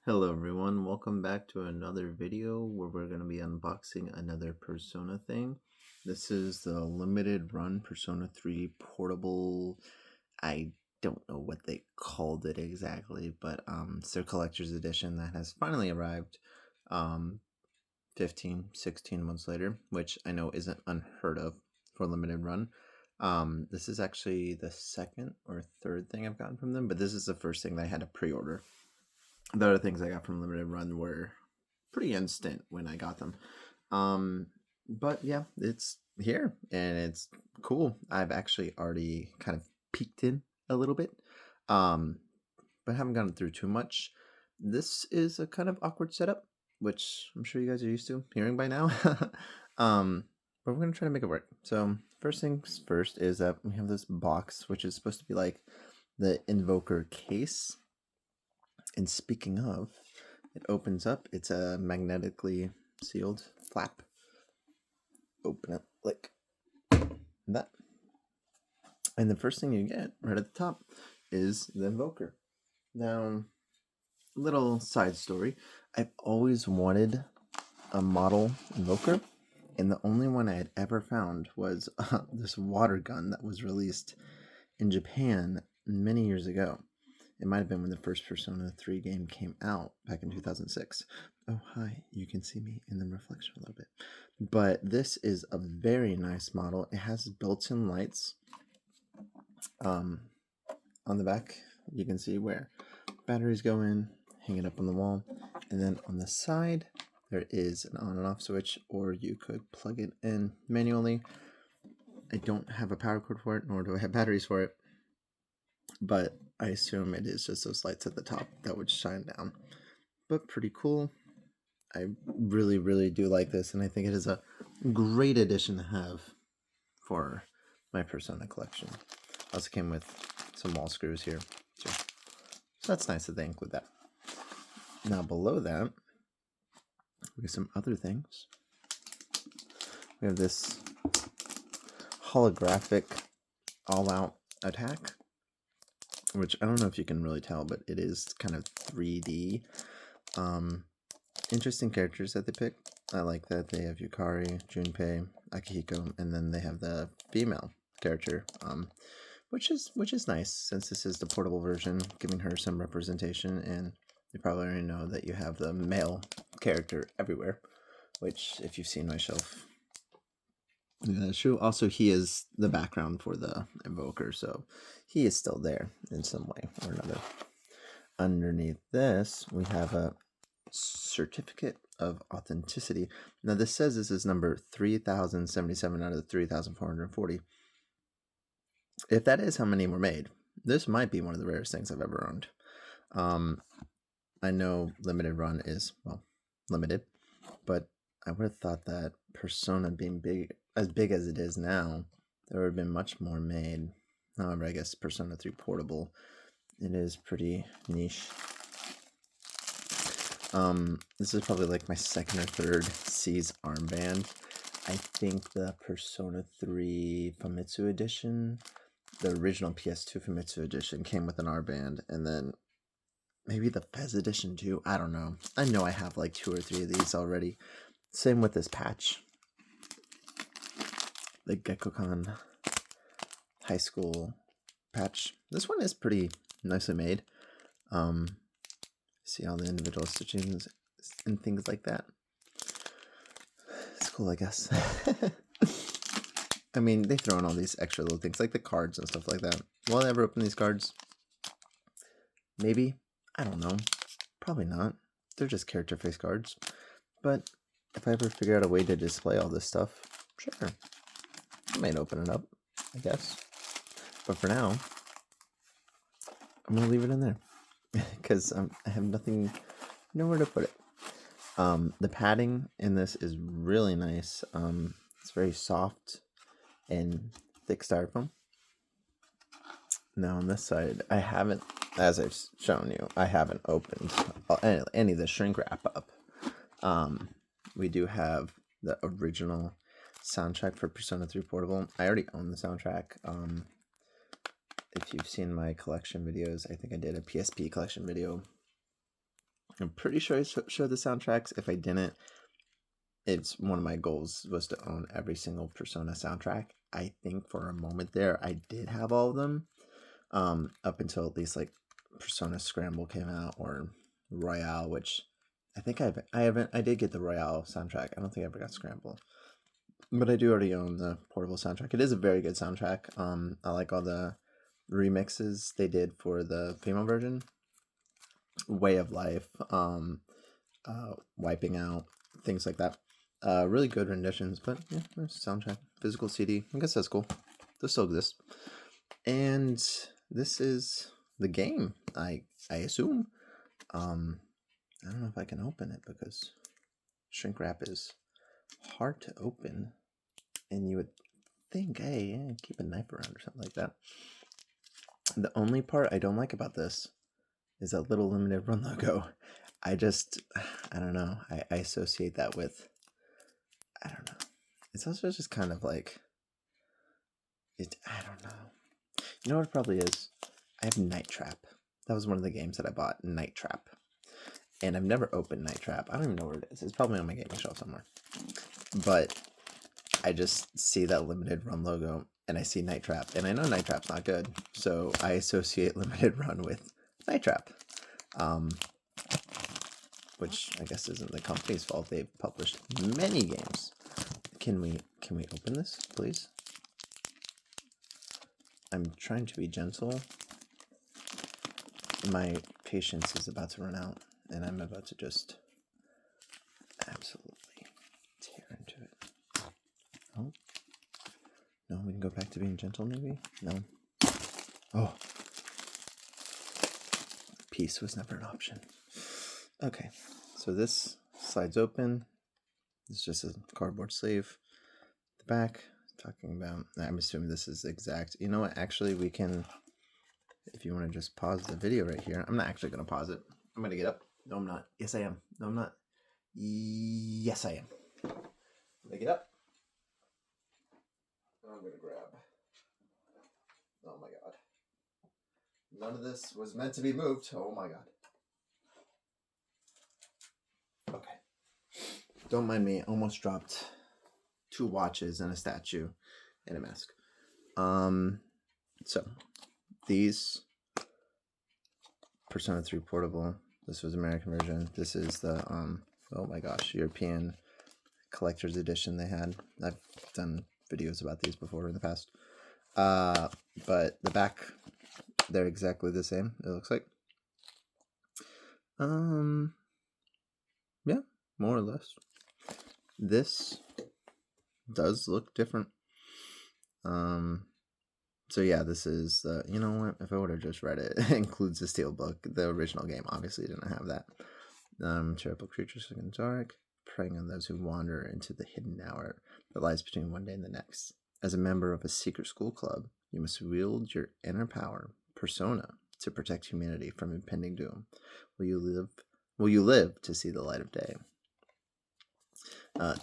Hello everyone, welcome back to another video where we're going to be unboxing another Persona thing. This is the limited run Persona 3 portable. I don't know what they called it exactly, but it's their collector's edition that has finally arrived 16 months later, which I know isn't unheard of for limited run. This is actually the second or third thing I've gotten from them, but this is the first thing that I had to pre-order. The other things I got from limited run were pretty instant when I got them. But yeah, it's here and it's cool. I've actually already kind of peeked in a little bit, but haven't gone through too much. This is a kind of awkward setup, which I'm sure you guys are used to hearing by now. But we're gonna try to make it work. So first things first is that we have this box, which is supposed to be like the Invoker case. And speaking of, it opens up. It's a magnetically sealed flap. Open it like that. And the first thing you get right at the top is the Invoker. Now, little side story. I've always wanted a model Invoker, and the only one I had ever found was this water gun that was released in Japan many years ago. It might have been when the first Persona 3 game came out back in 2006. Oh, hi. You can see me in the reflection a little bit. But this is a very nice model. It has built-in lights. On the back, you can see where batteries go in, hang it up on the wall. And then on the side, there is an on and off switch, or you could plug it in manually. I don't have a power cord for it, nor do I have batteries for it. But I assume it is just those lights at the top that would shine down. But pretty cool. I really, really do like this, and I think it is a great addition to have for my Persona collection. Also came with some wall screws here, too. So that's nice that they include that. Now below that, we have some other things. We have this holographic all-out attack, which I don't know if you can really tell, but it is kind of 3D. Interesting characters that they pick. I like that they have Yukari, Junpei, Akihiko, and then they have the female character, which is nice since this is the portable version, giving her some representation. And you probably already know that you have the male character everywhere, which if you've seen my shelf, yeah, true. Also, he is the background for the Invoker, so he is still there in some way or another. Underneath this, we have a certificate of authenticity. Now, this says this is number 3077 out of 3440. If that is how many were made, this might be one of the rarest things I've ever owned. I know limited run is, well, limited, but I would have thought that Persona being as big as it is now, there would have been much more made. However, I guess Persona 3 Portable, it is pretty niche. This is probably like my second or third C's armband. I think the Persona 3 Famitsu edition, the original PS2 Famitsu edition, came with an armband, and then maybe the Fez edition too. I don't know. I know I have like 2 or 3 of these already. Same with this patch. The Gekkoukan High School patch. This one is pretty nicely made. See all the individual stitchings and things like that. It's cool, I guess. I mean, they throw in all these extra little things, like the cards and stuff like that. Will I ever open these cards? Maybe. I don't know. Probably not. They're just character face cards. But if I ever figure out a way to display all this stuff, sure. I might open it up, I guess. But for now, I'm going to leave it in there. Because I have nowhere to put it. The padding in this is really nice. It's very soft and thick styrofoam. Now on this side, I haven't, as I've shown you, I haven't opened any of the shrink wrap up. We do have the original soundtrack for Persona 3 Portable. I already own the soundtrack. If you've seen my collection videos, I think I did a PSP collection video I'm pretty sure I showed the soundtracks. If I didn't, it's one of my goals was to own every single Persona soundtrack. I think for a moment there, I did have all of them, up until at least like Persona Scramble came out, or Royale, which I think I did get the Royale soundtrack. I don't think I ever got Scramble, but I do already own the portable soundtrack. It is a very good soundtrack. I like all the remixes they did for the female version. Way of Life, Wiping Out, things like that. Really good renditions, but yeah, there's a soundtrack. Physical CD. I guess that's cool. This still exists. And this is the game, I assume. I don't know if I can open it because shrink wrap is hard to open. And you would think, hey, yeah, keep a knife around or something like that. The only part I don't like about this is that little limited run logo. I don't know. I associate that with, I don't know. It's also just kind of like, I don't know. You know what it probably is? I have Night Trap. That was one of the games that I bought, Night Trap. And I've never opened Night Trap. I don't even know where it is. It's probably on my gaming shelf somewhere. But I just see that limited run logo and I see Night Trap. And I know Night Trap's not good. So I associate limited run with Night Trap. Which I guess isn't the company's fault. They've published many games. Can we open this, please? I'm trying to be gentle. My patience is about to run out, and I'm about to just absolutely tear into it. Oh. No, we can go back to being gentle, maybe? No. Oh. Peace was never an option. Okay, so this slides open. It's just a cardboard sleeve. The back, talking about, I'm assuming this is exact. You know what, actually we can, if you want to just pause the video right here. I'm not actually going to pause it. I'm going to get up. No, I'm not. Yes, I am. No, I'm not. Yes, I am. I'm going to get up. I'm going to grab. Oh my God. None of this was meant to be moved. Oh my God. Okay. Don't mind me. Almost dropped 2 watches and a statue and a mask. So these Persona 3 portable. This was American version. This is the oh my gosh, European collector's edition they had. I've done videos about these before in the past. But the back, they're exactly the same, it looks like. Yeah, more or less. This does look different. So yeah, this is you know what? If I would have just read it, it includes the steelbook. The original game obviously didn't have that. Terrible creatures in the dark, preying on those who wander into the hidden hour that lies between one day and the next. As a member of a secret school club, you must wield your inner power, persona, to protect humanity from impending doom. Will you live to see the light of day?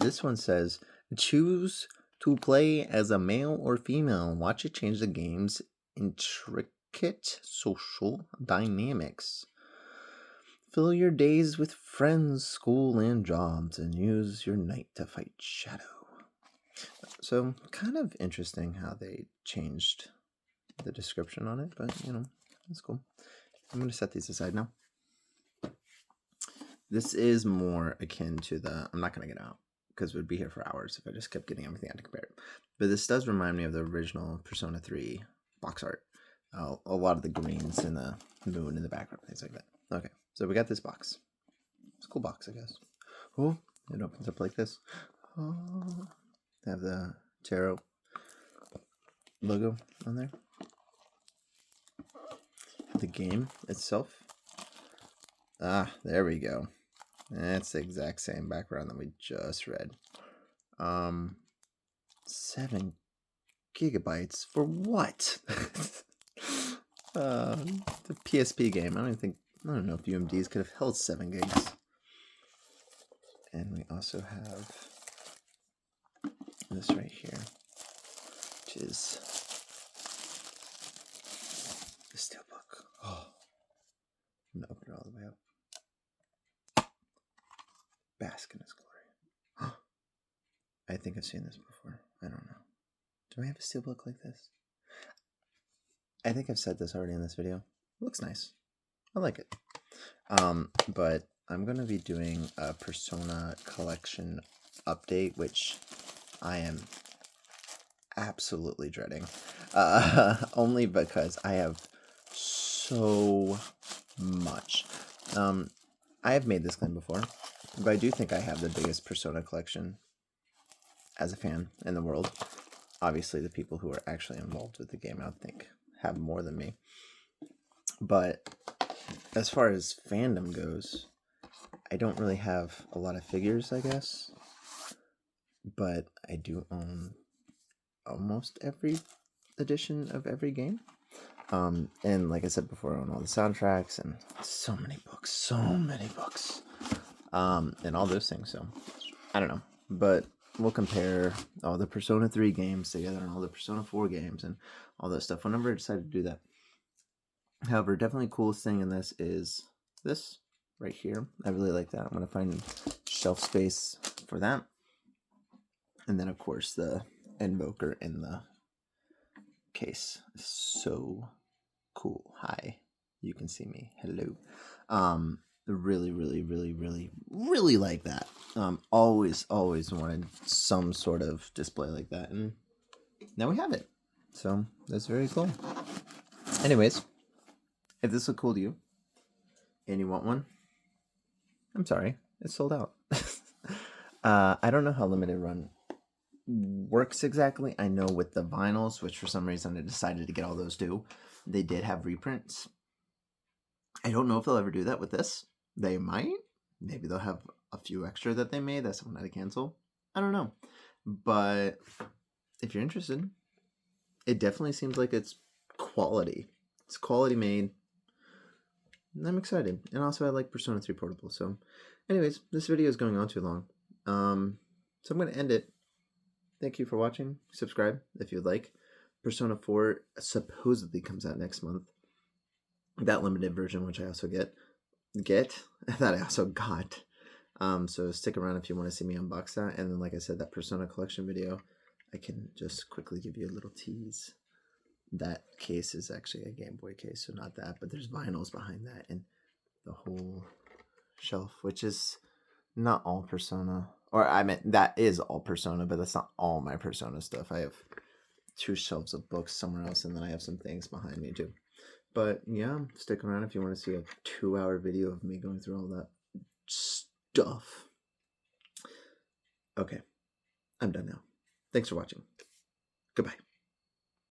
This one says, choose to play as a male or female. Watch it change the game's intricate social dynamics. Fill your days with friends, school, and jobs, and use your night to fight shadow. So, kind of interesting how they changed the description on it, but, you know, that's cool. I'm going to set these aside now. This is more akin to the, I'm not going to get out, because we'd be here for hours if I just kept getting everything out to compare it. But this does remind me of the original Persona 3 box art. A lot of the greens and the moon in the background, things like that. Okay, so we got this box. It's a cool box, I guess. Oh, it opens up like this. Oh, they have the tarot logo on there. The game itself. Ah, there we go. That's the exact same background that we just read. 7 gigabytes for what? The PSP game. I don't know if UMDs could have held 7 gigs. And we also have this right here, which is the steelbook. Oh, I'm gonna open it all the way up. Bask in his glory. I think I've seen this before. I don't know. Do I have a steelbook like this? I think I've said this already in this video. It looks nice. I like it. But I'm going to be doing a Persona collection update, which I am absolutely dreading. Only because I have so much. I have made this claim before, but I do think I have the biggest Persona collection as a fan in the world. Obviously, the people who are actually involved with the game, I think, have more than me. But as far as fandom goes, I don't really have a lot of figures, I guess. But I do own almost every edition of every game. And like I said before, I own all the soundtracks and so many books, and all those things. So I don't know, but we'll compare all the Persona 3 games together and all the Persona 4 games and all that stuff whenever I decide to do that. However, definitely coolest thing in this is this right here. I really like that. I'm going to find shelf space for that. And then, of course, the Invoker in the case. So cool. Hi. You can see me. Hello. Really like that. Always wanted some sort of display like that, and now we have it. So that's very cool. Anyways, if this looked cool to you and you want one, I'm sorry, it's sold out. I don't know how limited run works exactly. I know with the vinyls, which for some reason I decided to get all those too, they did have reprints. I don't know if they'll ever do that with this. They might. Maybe they'll have a few extra that they made that someone had to cancel. I don't know. But if you're interested, it definitely seems like it's quality. It's quality made. And I'm excited. And also I like Persona 3 Portable. So anyways, this video is going on too long. So I'm going to end it. Thank you for watching. Subscribe if you'd like. Persona 4 supposedly comes out next month. That limited version, which I also get that I also got. So stick around if you want to see me unbox that. And then, like I said, that Persona collection video, I can just quickly give you a little tease. That case is actually a Game Boy case, so not that, but there's vinyls behind that and the whole shelf, which is not all Persona. Or I meant that is all Persona, but that's not all my Persona stuff. I have 2 shelves of books somewhere else, and then I have some things behind me too. But yeah, stick around if you want to see a 2-hour video of me going through all that stuff. Okay, I'm done now. Thanks for watching. Goodbye.